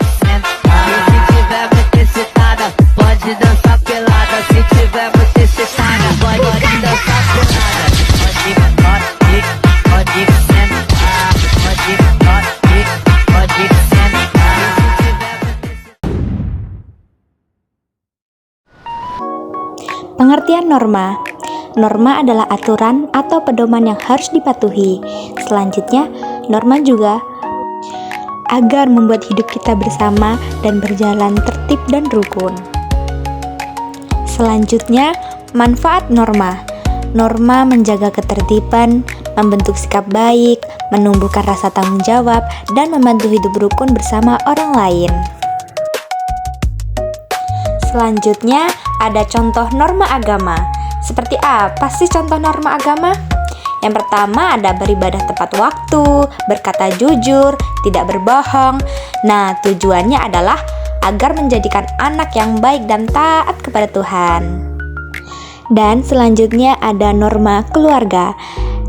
se tiver muito excitada, pode dançar pelada. Se tiver muito excitada, pode dançar pelada. Pode sentar, pode sentar. Pengertian norma. Norma adalah aturan atau pedoman yang harus dipatuhi. Selanjutnya, norma juga agar membuat hidup kita bersama dan berjalan tertib dan rukun. Selanjutnya, manfaat norma. Norma menjaga ketertiban, membentuk sikap baik, menumbuhkan rasa tanggung jawab, dan membantu hidup rukun bersama orang lain. Selanjutnya, ada contoh norma agama. Seperti apa sih contoh norma agama? Yang pertama ada beribadah tepat waktu, berkata jujur, tidak berbohong. Nah, tujuannya adalah agar menjadikan anak yang baik dan taat kepada Tuhan. Dan selanjutnya ada norma keluarga.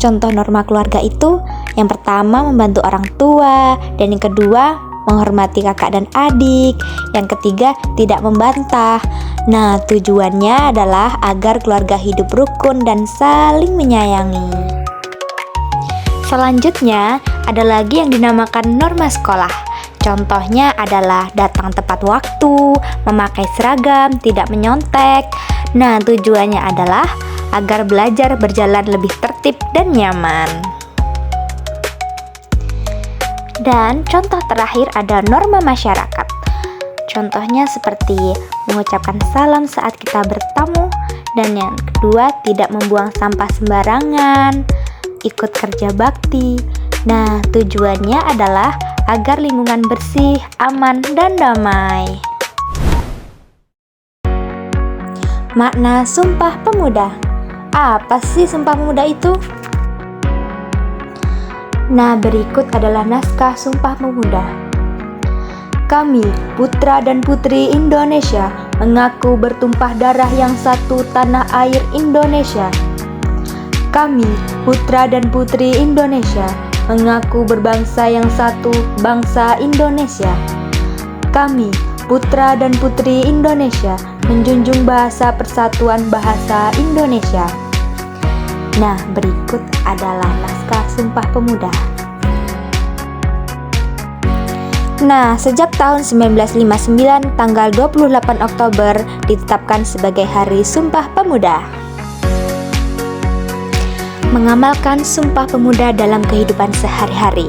Contoh norma keluarga itu yang pertama membantu orang tua, dan yang kedua menghormati kakak dan adik, yang ketiga tidak membantah. Nah, tujuannya adalah agar keluarga hidup rukun dan saling menyayangi. Selanjutnya, ada lagi yang dinamakan norma sekolah. Contohnya adalah datang tepat waktu, memakai seragam, tidak menyontek. Nah, tujuannya adalah agar belajar berjalan lebih tertib dan nyaman. Dan contoh terakhir ada norma masyarakat. Contohnya seperti mengucapkan salam saat kita bertamu, dan yang kedua tidak membuang sampah sembarangan, ikut kerja bakti. Nah, tujuannya adalah agar lingkungan bersih, aman, dan damai. Makna Sumpah Pemuda. Apa sih Sumpah Pemuda itu? Nah, berikut adalah naskah Sumpah Pemuda. Kami, putra dan putri Indonesia, mengaku bertumpah darah yang satu tanah air Indonesia. Kami, putra dan putri Indonesia, mengaku berbangsa yang satu, bangsa Indonesia. Kami, putra dan putri Indonesia, menjunjung bahasa persatuan bahasa Indonesia. Nah, berikut adalah naskah Sumpah Pemuda. Nah, sejak tahun 1959, tanggal 28 Oktober ditetapkan sebagai Hari Sumpah Pemuda. Mengamalkan Sumpah Pemuda dalam kehidupan sehari-hari.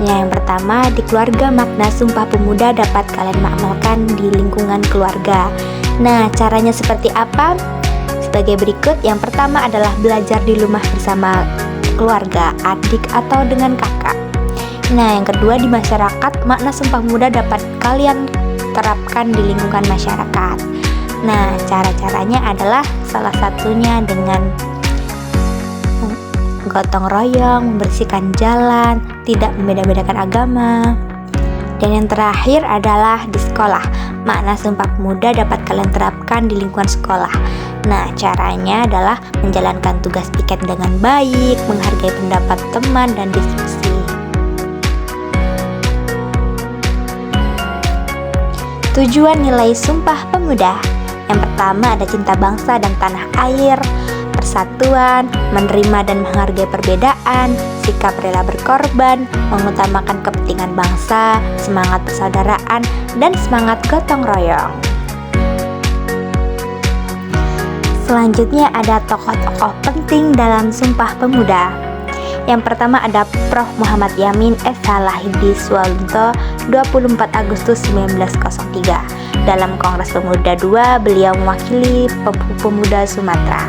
Yang pertama, di keluarga makna Sumpah Pemuda dapat kalian amalkan di lingkungan keluarga. Nah, caranya seperti apa? Sebagai berikut, yang pertama adalah belajar di rumah bersama keluarga, adik, atau dengan kakak. Nah, yang kedua di masyarakat, makna Sumpah Pemuda dapat kalian terapkan di lingkungan masyarakat. Nah, cara-caranya adalah salah satunya dengan gotong royong, membersihkan jalan, tidak membeda-bedakan agama. Dan yang terakhir adalah di sekolah. Makna Sumpah Pemuda dapat kalian terapkan di lingkungan sekolah. Nah, caranya adalah menjalankan tugas piket dengan baik, menghargai pendapat teman, dan diskusi. Tujuan nilai Sumpah Pemuda. Yang pertama ada cinta bangsa dan tanah air, persatuan, menerima dan menghargai perbedaan, sikap rela berkorban, mengutamakan kepentingan bangsa, semangat persaudaraan, dan semangat gotong royong. Selanjutnya ada tokoh-tokoh penting dalam Sumpah Pemuda. Yang pertama ada Prof. Muhammad Yamin S.H. lahir di Swalunto 24 Agustus 1903. Dalam Kongres Pemuda II, beliau mewakili pemuda Sumatera.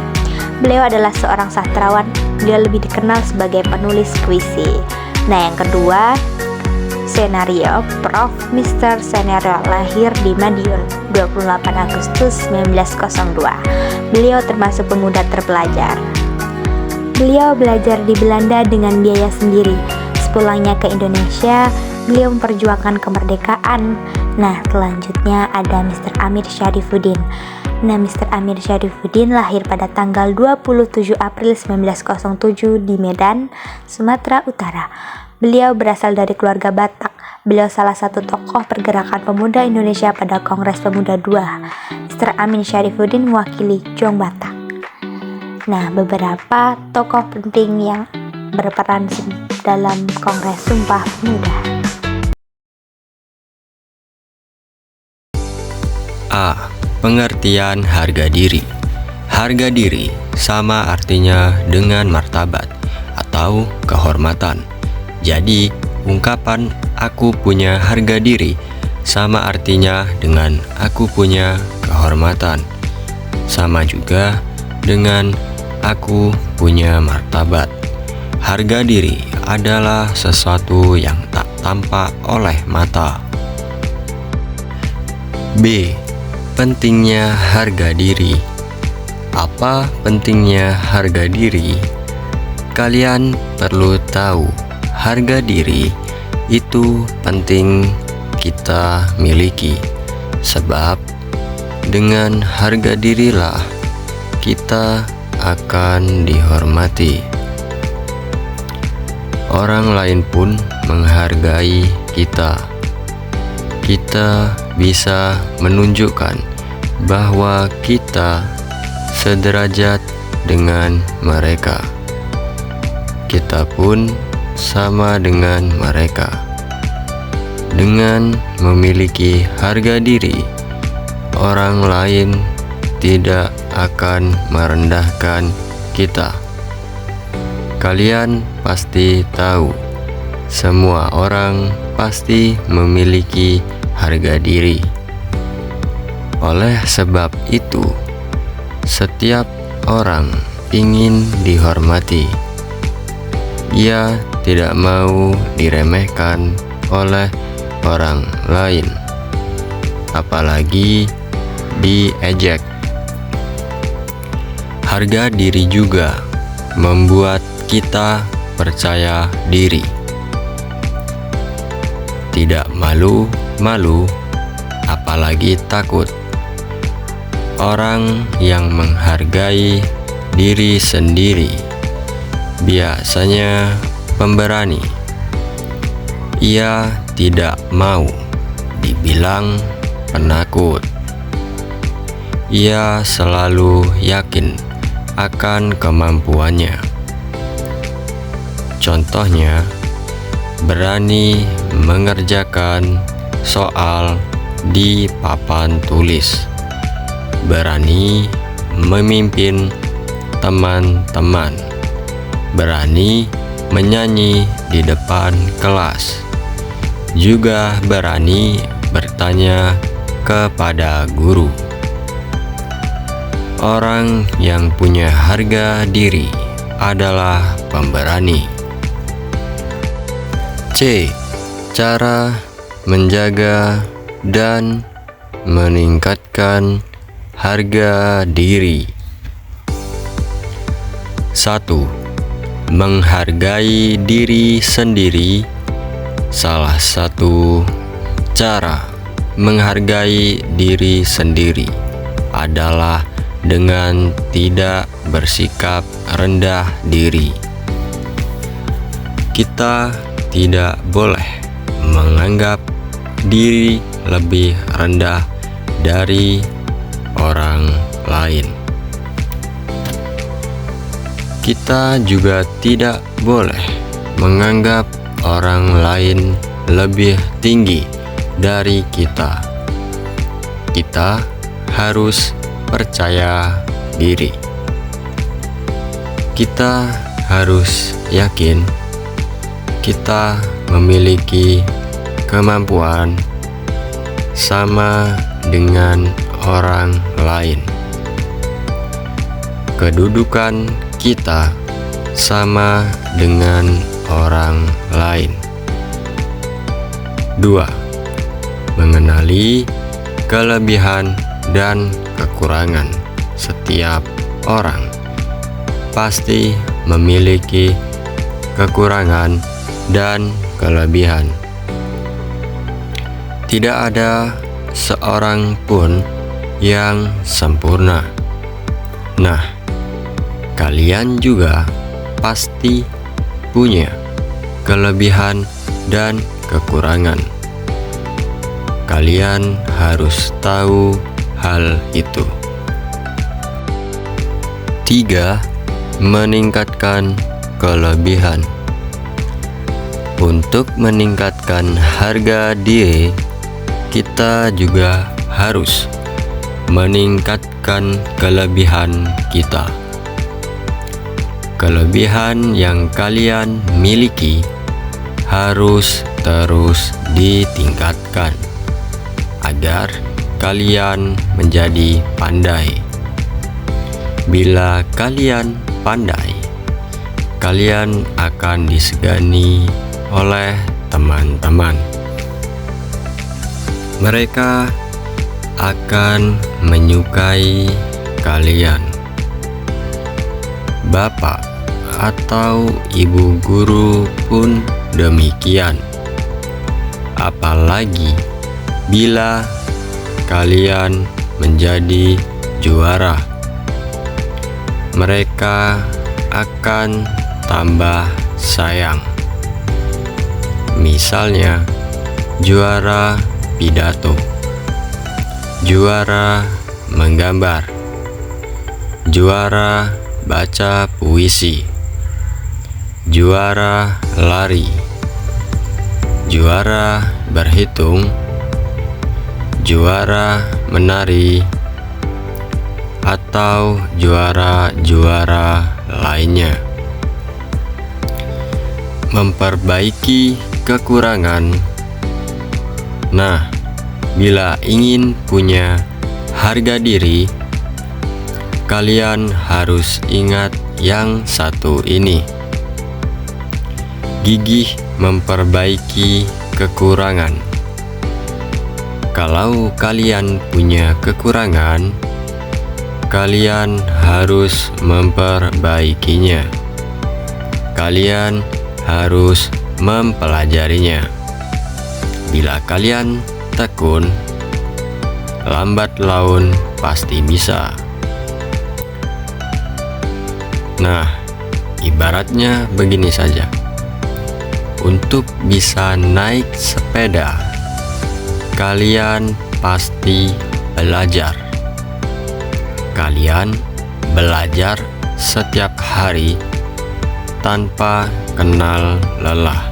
Beliau adalah seorang sastrawan, beliau lebih dikenal sebagai penulis puisi. Nah, yang kedua, Senario, Prof. Mr. Senario lahir di Madiun 28 Agustus 1902. Beliau termasuk pemuda terpelajar. Beliau belajar di Belanda dengan biaya sendiri. Sepulangnya ke Indonesia, beliau memperjuangkan kemerdekaan. Nah, selanjutnya ada Mr. Amir Syarifuddin. Nah, Mr. Amir Syarifuddin lahir pada tanggal 27 April 1907 di Medan, Sumatera Utara. Beliau berasal dari keluarga Batak. Beliau salah satu tokoh pergerakan pemuda Indonesia pada Kongres Pemuda II. Mr. Amin Syarifuddin mewakili Juang Batak. Nah, beberapa tokoh penting yang berperan dalam Kongres Sumpah Pemuda. A. Pengertian harga diri. Harga diri sama artinya dengan martabat atau kehormatan. Jadi, ungkapan aku punya harga diri sama artinya dengan aku punya kehormatan. Sama juga dengan aku punya martabat. Harga diri adalah sesuatu yang tak tampak oleh mata. B. Pentingnya harga diri. Apa pentingnya harga diri? Kalian perlu tahu, harga diri itu penting kita miliki, sebab dengan harga dirilah kita akan dihormati. Orang lain pun menghargai kita. Kita bisa menunjukkan bahwa kita sederajat dengan mereka. Kita pun sama dengan mereka. Dengan memiliki harga diri, orang lain tidak akan merendahkan kita. Kalian pasti tahu, semua orang pasti memiliki harga diri. Oleh sebab itu, setiap orang ingin dihormati. Ia tidak mau diremehkan oleh orang lain, apalagi diejek. Harga diri juga membuat kita percaya diri, tidak malu-malu, apalagi takut. Orang yang menghargai diri sendiri biasanya pemberani. Ia tidak mau dibilang penakut. Ia selalu yakin akan kemampuannya. Contohnya, berani mengerjakan soal di papan tulis, berani memimpin teman-teman, berani menyanyi di depan kelas, juga berani bertanya kepada guru. Orang yang punya harga diri adalah pemberani. C. Cara menjaga dan meningkatkan harga diri. 1. Menghargai diri sendiri. Salah satu cara menghargai diri sendiri adalah dengan tidak bersikap rendah diri. Kita tidak boleh menganggap diri lebih rendah dari orang lain. Kita juga tidak boleh menganggap orang lain lebih tinggi dari kita. Kita harus percaya diri. Kita harus yakin kita memiliki kemampuan sama dengan orang lain. Kedudukan kita sama dengan orang lain. 2. Mengenali kelebihan dan kekurangan setiap orang. Pasti memiliki kekurangan dan kelebihan. Tidak ada seorang pun yang sempurna. Nah, kalian juga pasti punya kelebihan dan kekurangan. kalian harus tahu hal itu. 3. Meningkatkan kelebihan. Untuk meningkatkan harga diri, kita juga harus meningkatkan kelebihan kita. Kelebihan yang kalian miliki harus terus ditingkatkan agar kalian menjadi pandai. Bila kalian pandai, kalian akan disegani oleh teman-teman. Mereka akan menyukai kalian. Bapak atau ibu guru pun demikian. Apalagi bila kalian menjadi juara, mereka akan tambah sayang. Misalnya, juara pidato, juara menggambar, juara baca puisi, juara lari, juara berhitung, juara menari, atau juara-juara lainnya. Memperbaiki kekurangan. Nah, bila ingin punya harga diri, kalian harus ingat yang satu ini. Gigih memperbaiki kekurangan. Kalau kalian punya kekurangan, kalian harus memperbaikinya. Kalian harus mempelajarinya. Bila kalian tekun, lambat laun pasti bisa. Nah, ibaratnya begini saja. Untuk bisa naik sepeda, kalian pasti belajar. Kalian belajar setiap hari tanpa kenal lelah,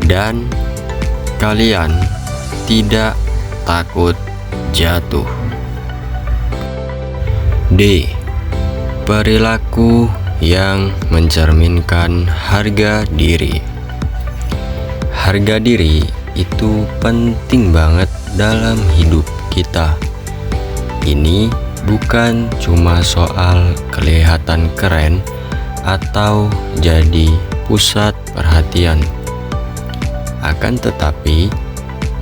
dan kalian tidak takut jatuh. D. Perilaku yang mencerminkan harga diri. Harga diri itu penting banget dalam hidup kita. Ini bukan cuma soal kelihatan keren atau jadi pusat perhatian, akan tetapi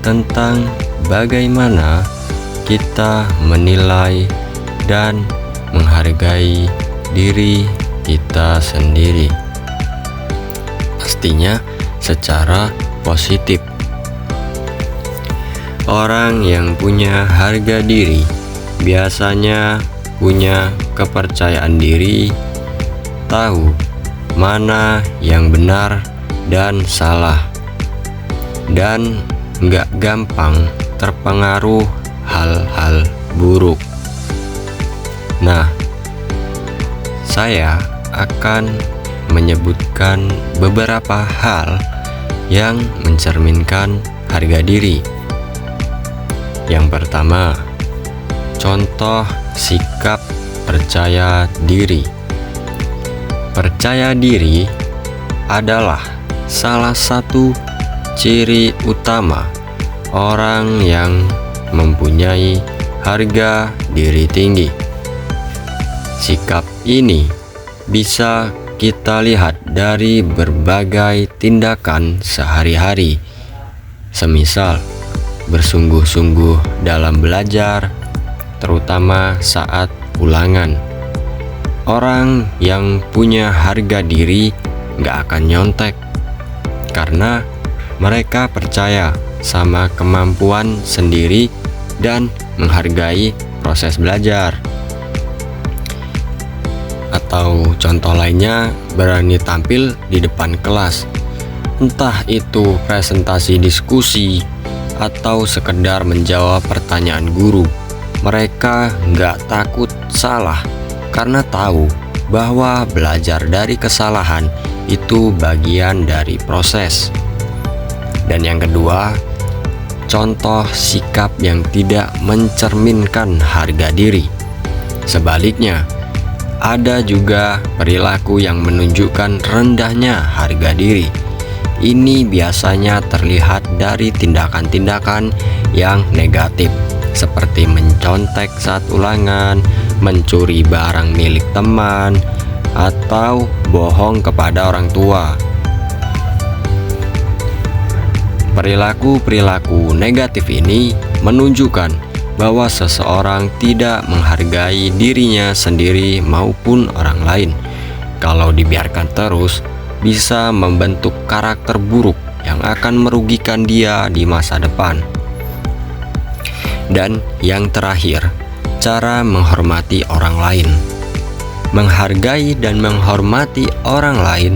tentang bagaimana kita menilai dan menghargai diri kita sendiri. Pastinya secara positif. Orang yang punya harga diri biasanya punya kepercayaan diri, tahu mana yang benar dan salah, dan nggak gampang terpengaruh hal-hal buruk. Nah, saya akan menyebutkan beberapa hal yang mencerminkan harga diri. Yang pertama, contoh sikap percaya diri. Percaya diri adalah salah satu ciri utama orang yang mempunyai harga diri tinggi. Sikap ini bisa kita lihat dari berbagai tindakan sehari-hari, semisal bersungguh-sungguh dalam belajar, terutama saat ulangan. Orang yang punya harga diri gak akan nyontek, karena mereka percaya sama kemampuan sendiri dan menghargai proses belajar. Atau contoh lainnya, berani tampil di depan kelas, entah itu presentasi diskusi, atau sekedar menjawab pertanyaan guru. Mereka nggak takut salah karena tahu bahwa belajar dari kesalahan itu bagian dari proses. Dan yang kedua, contoh sikap yang tidak mencerminkan harga diri. Sebaliknya, ada juga perilaku yang menunjukkan rendahnya harga diri. Ini biasanya terlihat dari tindakan-tindakan yang negatif, seperti mencontek saat ulangan, mencuri barang milik teman, atau bohong kepada orang tua. Perilaku-perilaku negatif ini menunjukkan bahwa seseorang tidak menghargai dirinya sendiri maupun orang lain. Kalau dibiarkan terus, bisa membentuk karakter buruk yang akan merugikan dia di masa depan. Dan yang terakhir, cara menghormati orang lain. Menghargai dan menghormati orang lain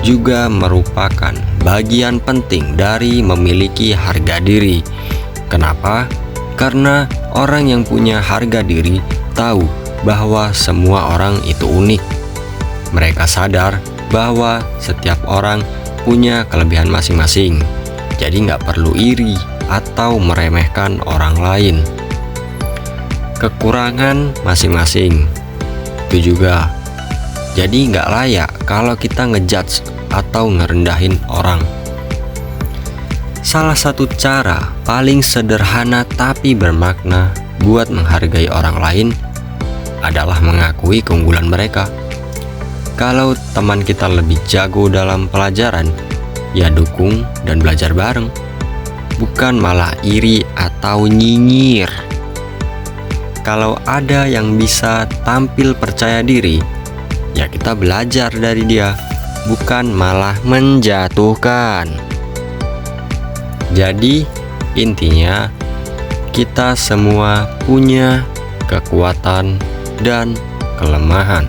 juga merupakan bagian penting dari memiliki harga diri. Kenapa? Karena orang yang punya harga diri tahu bahwa semua orang itu unik. Mereka sadar bahwa setiap orang punya kelebihan masing-masing, jadi nggak perlu iri atau meremehkan orang lain. Kekurangan masing-masing itu juga, jadi nggak layak kalau kita ngejudge atau ngerendahin orang. Salah satu cara paling sederhana tapi bermakna buat menghargai orang lain adalah mengakui keunggulan mereka. Kalau teman kita lebih jago dalam pelajaran, ya dukung dan belajar bareng, bukan malah iri atau nyinyir. Kalau ada yang bisa tampil percaya diri, ya kita belajar dari dia, bukan malah menjatuhkan. Jadi intinya, kita semua punya kekuatan dan kelemahan.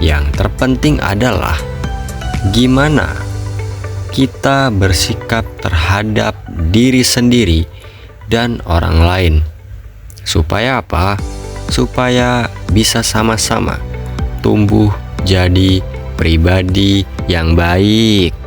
Yang terpenting adalah gimana kita bersikap terhadap diri sendiri dan orang lain. Supaya apa? Supaya bisa sama-sama tumbuh jadi pribadi yang baik.